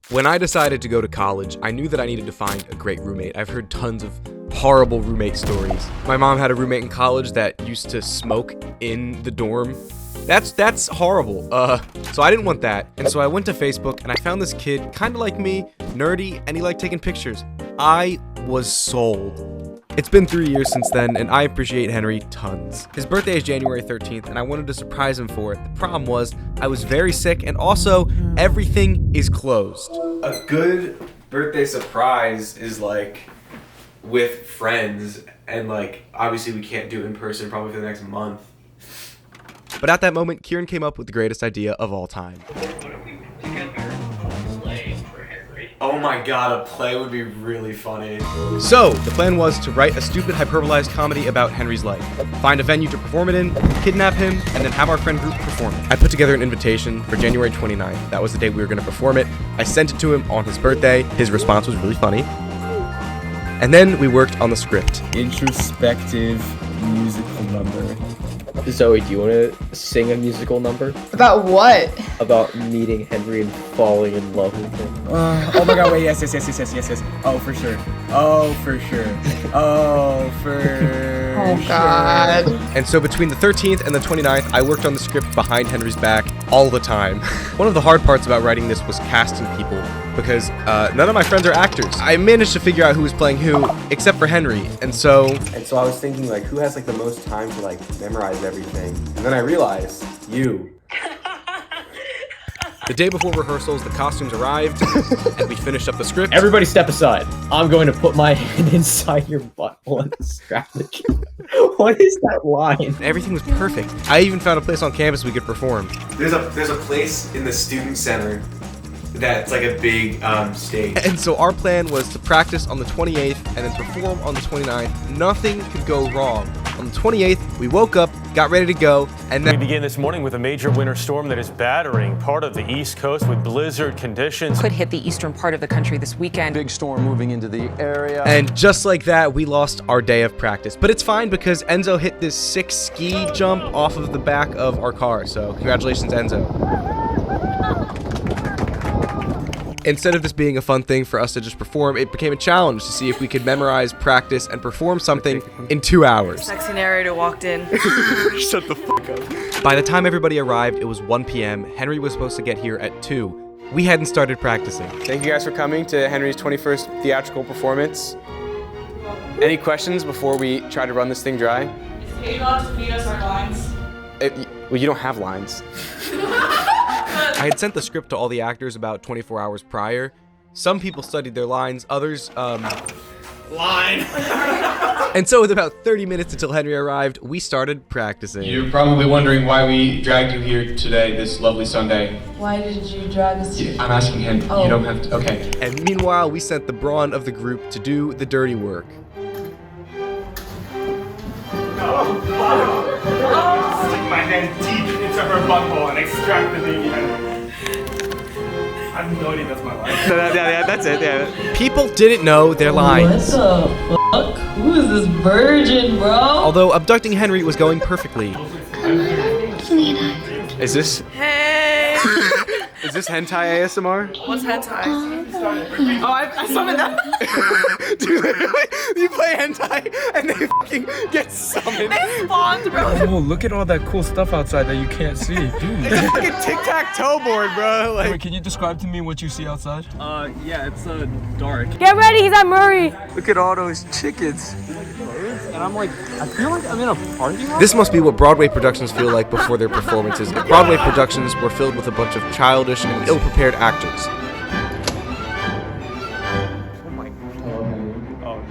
When I decided to go to college, I knew that I needed to find a great roommate. I've heard tons of horrible roommate stories. My mom had a roommate in college that used to smoke in the dorm. That's horrible. So I didn't want that. And so I went to Facebook and I found this kid, kind of like me, nerdy, and he liked taking pictures. I was sold. It's been 3 years since then, and I appreciate Henry tons. His birthday is January 13th, and I wanted to surprise him for it. The problem was, I was very sick, and also, everything is closed. A good birthday surprise is like with friends, and like, obviously we can't do it in person probably for the next month. But at that moment, Kieran came up with the greatest idea of all time. Oh my god, a play would be really funny. So, the plan was to write a stupid hyperbolized comedy about Henry's life, find a venue to perform it in, kidnap him, and then have our friend group perform it. I put together an invitation for January 29th. That was the day we were going to perform it. I sent it to him on his birthday. His response was really funny. And then we worked on the script. Introspective musical number. Zoe, do you want to sing a musical number? About what? About meeting Henry and falling in love with him. Oh my god, wait, yes. Oh, for sure. Oh, for Oh god. And so between the 13th and the 29th, I worked on the script behind Henry's back all the time. One of the hard parts about writing this was casting people, because none of my friends are actors. I managed to figure out who was playing who, except for Henry, and so I was thinking, like, who has, like, the most time to, like, memorize everything? And then I realized, you. The day before rehearsals, the costumes arrived, and we finished up the script. Everybody step aside. I'm going to put my hand inside your butthole and strap the kid. What is that line? Everything was perfect. I even found a place on campus we could perform. There's a place in the student center that's like a big stage. And so our plan was to practice on the 28th and then perform on the 29th. Nothing could go wrong. On the 28th, we woke up, got ready to go, and then we begin this morning with a major winter storm that is battering part of the East Coast with blizzard conditions. Could hit the eastern part of the country this weekend. Big storm moving into the area. And just like that, we lost our day of practice. But it's fine because Enzo hit this sick ski jump off of the back of our car. So congratulations, Enzo. Instead of this being a fun thing for us to just perform, it became a challenge to see if we could memorize, practice, and perform something in 2 hours. Sexy narrator walked in. Shut the fuck up. By the time everybody arrived, it was 1 p.m. Henry was supposed to get here at 2. We hadn't started practicing. Thank you guys for coming to Henry's 21st theatrical performance. Any questions before we try to run this thing dry? Is he allowed to feed us our lines? Well, you don't have lines. I had sent the script to all the actors about 24 hours prior. Some people studied their lines, others, Line! And so with about 30 minutes until Henry arrived, we started practicing. You're probably wondering why we dragged you here today, this lovely Sunday. Why did you drag us here? I'm asking him. Oh. You don't have to. Okay. And meanwhile, we sent the brawn of the group to do the dirty work. Stick my hand deep into her butthole and extract the baby head. I have no idea that's my line. Yeah, that's it, yeah. People didn't know their lines. What the fuck? Who is this virgin, bro? Although abducting Henry was going perfectly. Is this? Hey! Is this hentai ASMR? What's hentai? Oh, I summoned that. Dude, literally, you play hentai and they fucking get summoned. They spawned, bro. Oh, look at all that cool stuff outside that you can't see, dude. It's a fucking tic-tac-toe board, bro. Like, Wait, can you describe to me what you see outside? Yeah, it's dark. Get ready, he's at Murray. Look at all those chickens. And I'm like, I feel like I'm in a parking lot. this must be what Broadway productions feel like before their performances. If Broadway productions were filled with a bunch of childish and ill-prepared actors. Oh my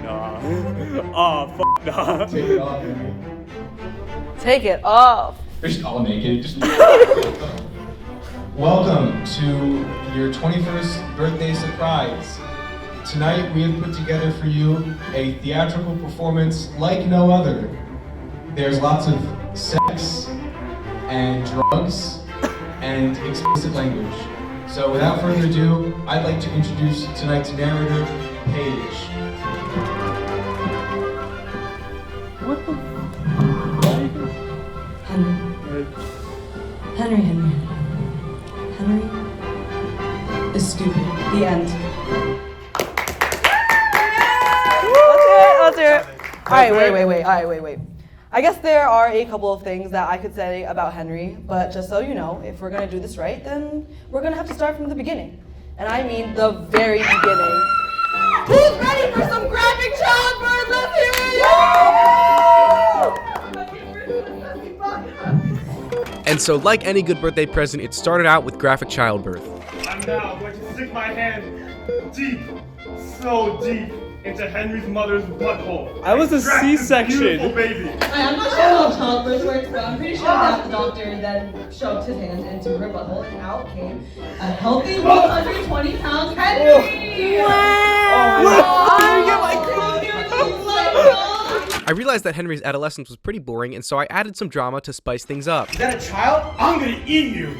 god. Oh, fuck nah. Take it off, Henry. Take it off. They're just all naked. Welcome to your 21st birthday surprise. Tonight we have put together for you a theatrical performance like no other. There's lots of sex and drugs and explicit language. So without further ado, I'd like to introduce tonight's narrator, Paige. What the? Henry is stupid. The end. Let's hear it. Alright, wait. I guess there are a couple of things that I could say about Henry, but just so you know, if we're gonna do this right, then we're gonna have to start from the beginning. And I mean the very beginning. Who's ready for some graphic childbirth? Let's hear it! And so, like any good birthday present, it started out with graphic childbirth. I'm now going to stick my hand deep, so deep, into Henry's mother's butthole. I was a Extract this C-section. beautiful baby. I'm not sure how childbirth works, but I'm pretty sure that the doctor then shoved his hand into her butthole and out came a healthy 120-pound Henry! I realized that Henry's adolescence was pretty boring, and so I added some drama to spice things up. Is that a child? I'm gonna eat you.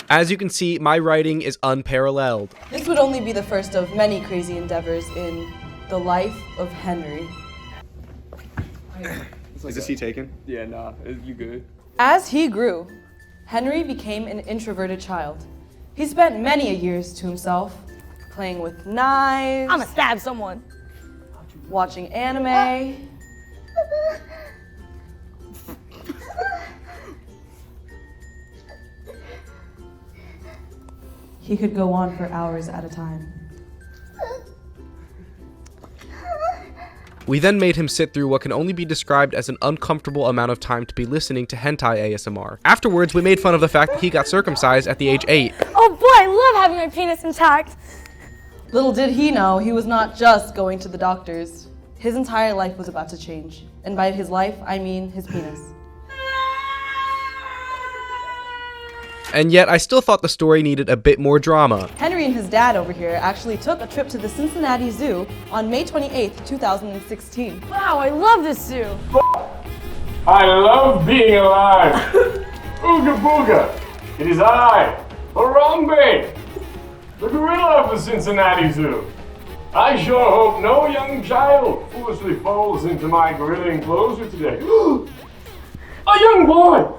As you can see, my writing is unparalleled. This would only be the first of many crazy endeavors in the life of Henry. Is this he taken? Yeah, nah, you good. As he grew, Henry became an introverted child. He spent many years to himself, playing with knives. I'ma stab someone. Watching anime. He could go on for hours at a time. We then made him sit through what can only be described as an uncomfortable amount of time to be listening to hentai ASMR. Afterwards, we made fun of the fact that he got circumcised at the age 8. Oh boy, I love having my penis intact. Little did he know, he was not just going to the doctors. His entire life was about to change. And by his life, I mean his penis. And yet, I still thought the story needed a bit more drama. Henry and his dad over here actually took a trip to the Cincinnati Zoo on May 28th, 2016. Wow, I love this zoo. I love being alive. Ooga booga. It is I, Harambe, the gorilla of the Cincinnati Zoo. I sure hope no young child foolishly falls into my gorilla enclosure today. A young boy!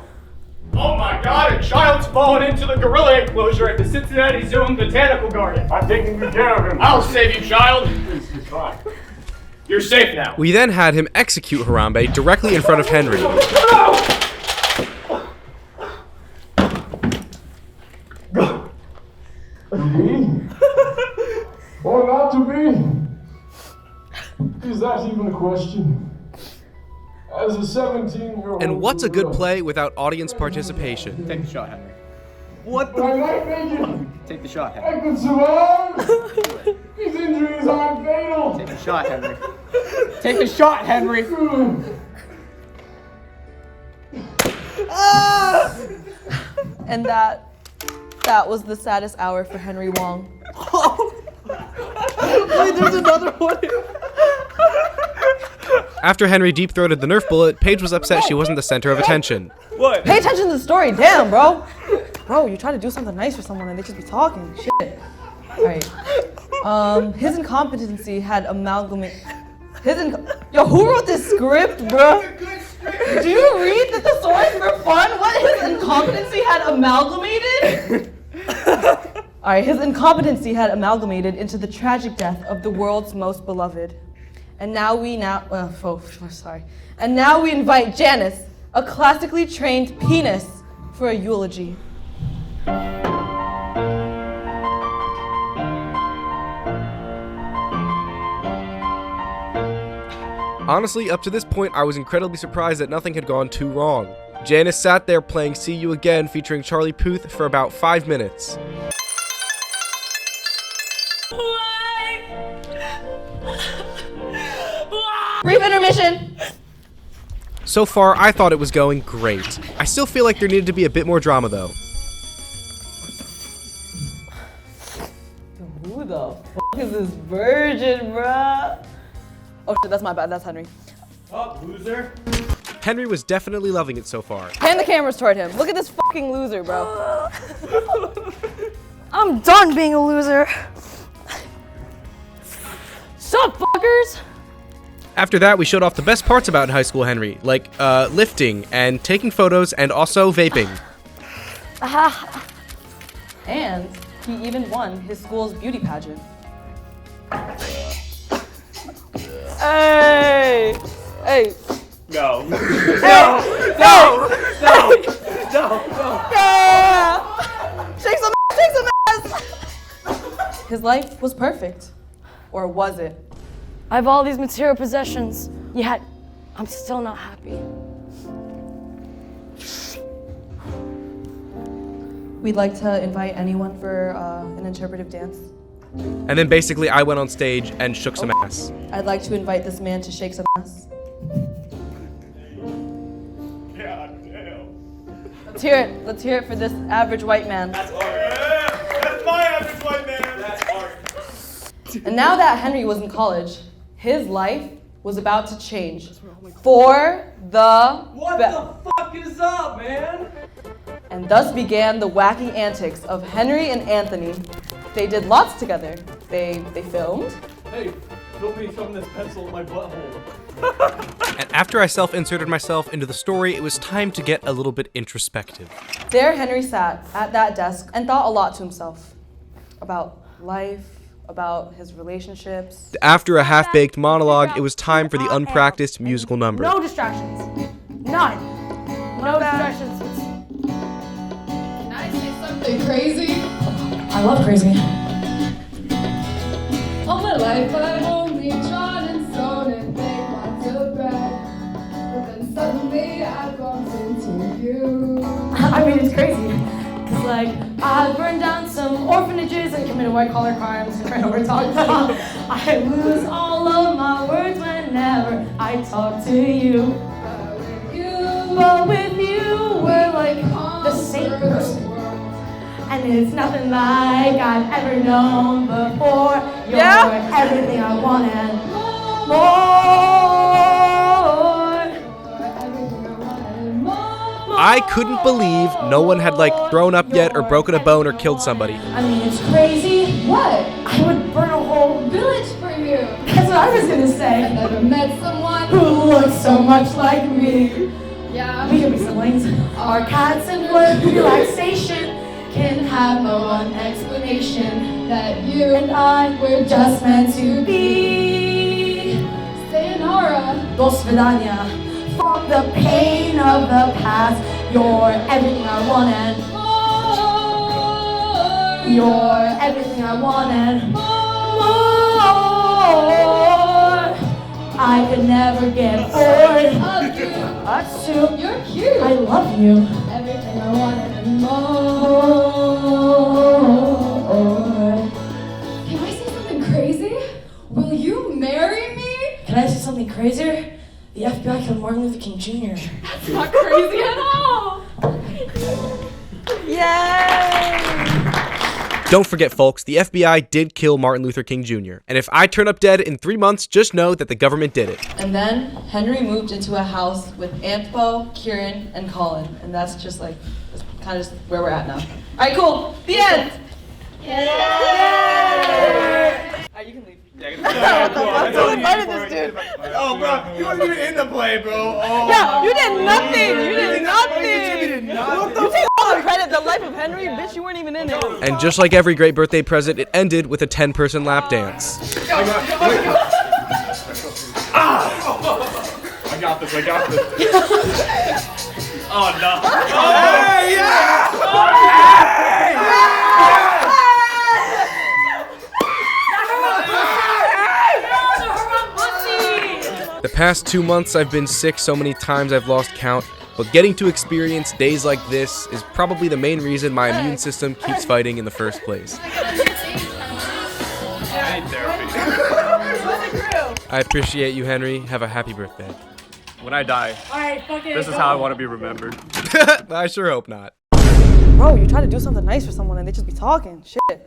Oh my god, a child's fallen into the gorilla enclosure at the Cincinnati Zoo and Botanical Garden. I'm taking good care of him. I'll save you, child. He's fine. You're safe now. We then had him execute Harambe directly in front of Henry. Or not to be? Is that even a question? As a 17-year-old... And what's a good play without audience participation? Take the shot, Henry. What the? I might make it. Take the shot, Henry. I could survive. These injuries aren't fatal. Take the shot, Henry. Take the shot, Henry. And that was the saddest hour for Henry Wong. Wait, there's another one. After Henry deep-throated the Nerf bullet, Paige was upset she wasn't the center of attention. What? Pay attention to the story, damn, bro. Bro, you try to do something nice for someone and they just be talking shit. All right. His incompetency had amalgamated. Yo, who wrote this script, bro? Do you read the thesaurus for fun? What his incompetency had amalgamated? All right, his incompetency had amalgamated into the tragic death of the world's most beloved. And now we invite Janice, a classically trained penis, for a eulogy. Honestly, up to this point, I was incredibly surprised that nothing had gone too wrong. Janice sat there playing See You Again featuring Charlie Puth for about 5 minutes. Brief intermission! So far, I thought it was going great. I still feel like there needed to be a bit more drama though. Who the fuck is this virgin, bruh? Oh shit, that's my bad, that's Henry. Up, loser. Henry was definitely loving it so far. Hand the cameras toward him. Look at this fucking loser, bro. I'm done being a loser. Sup, fuckers? After that, we showed off the best parts about high school Henry, like lifting and taking photos and also vaping. And He even won his school's beauty pageant. Hey! Hey! No. Yeah! Shake some ass! Shake some ass! His life was perfect. Or was it? I have all these material possessions, yet I'm still not happy. We'd like to invite anyone for an interpretive dance. And then basically I went on stage and shook some ass. I'd like to invite this man to shake some ass. God damn. Let's hear it. Let's hear it for this average white man. That's art. That's my average white man. That's art. And now that Henry was in college, his life was about to change. For the What the fuck is up, man? And thus began the wacky antics of Henry and Anthony. They did lots together. They filmed. Hey, don't be shoving this pencil in my butthole. And after I self-inserted myself into the story, it was time to get a little bit introspective. There Henry sat at that desk and thought a lot to himself. About life, about his relationships. After a half-baked monologue, it was time for the unpracticed musical number. No distractions. None. No distractions. Can I say something crazy? I love crazy. All my life I've only drawn and sewn and made lots of bread. But then suddenly I bumped into you. I mean, it's crazy. Cause like, I burned down some orphanages and committed white-collar crimes and ran over talk. I lose all of my words whenever I talk to you. But with you, we're like the same person. And it's nothing like I've ever known before. You're everything I want and more. I couldn't believe no one had like thrown up yet or broken a bone or killed somebody. I mean, it's crazy. What? I would burn a whole Village for you. That's what I was gonna say. I've never met someone Who looks so much like me. Yeah. We could be siblings. Our cats and work relaxation can have no one explanation that you and I were just meant to be. Sayonara. До свидания. Fuck the pain of the past. You're everything I want and more. You're everything I want and more. I could never get bored. Us too. You're cute. I love you. Everything I wanted and more. Can I say something crazy? Will you marry me? Can I say something crazier? The FBI killed Martin Luther King Jr. That's not crazy at all. Yay! Don't forget, folks, the FBI did kill Martin Luther King Jr. And if I turn up dead in 3 months, just know that the government did it. And then Henry moved into a house with Anthpo, Kieran, and Colin. And that's just like, that's kind of just where we're at now. All right, cool. The end. Yay! All right, you can leave. Who invited this dude? Oh, bro, you weren't even in the play, bro. Oh. Yeah, you did nothing. You did nothing. What the You take all the credit. The life of Henry, bitch, you weren't even in it. And just like every great birthday present, it ended with a 10-person lap dance. I got this. Oh, no. Hey, yeah! The past 2 months I've been sick so many times I've lost count, but getting to experience days like this is probably the main reason my immune system keeps fighting in the first place. I appreciate you, Henry. Have a happy birthday. When I die, this is how I want to be remembered. I sure hope not. Bro, you try to do something nice for someone and they just be talking. Shit.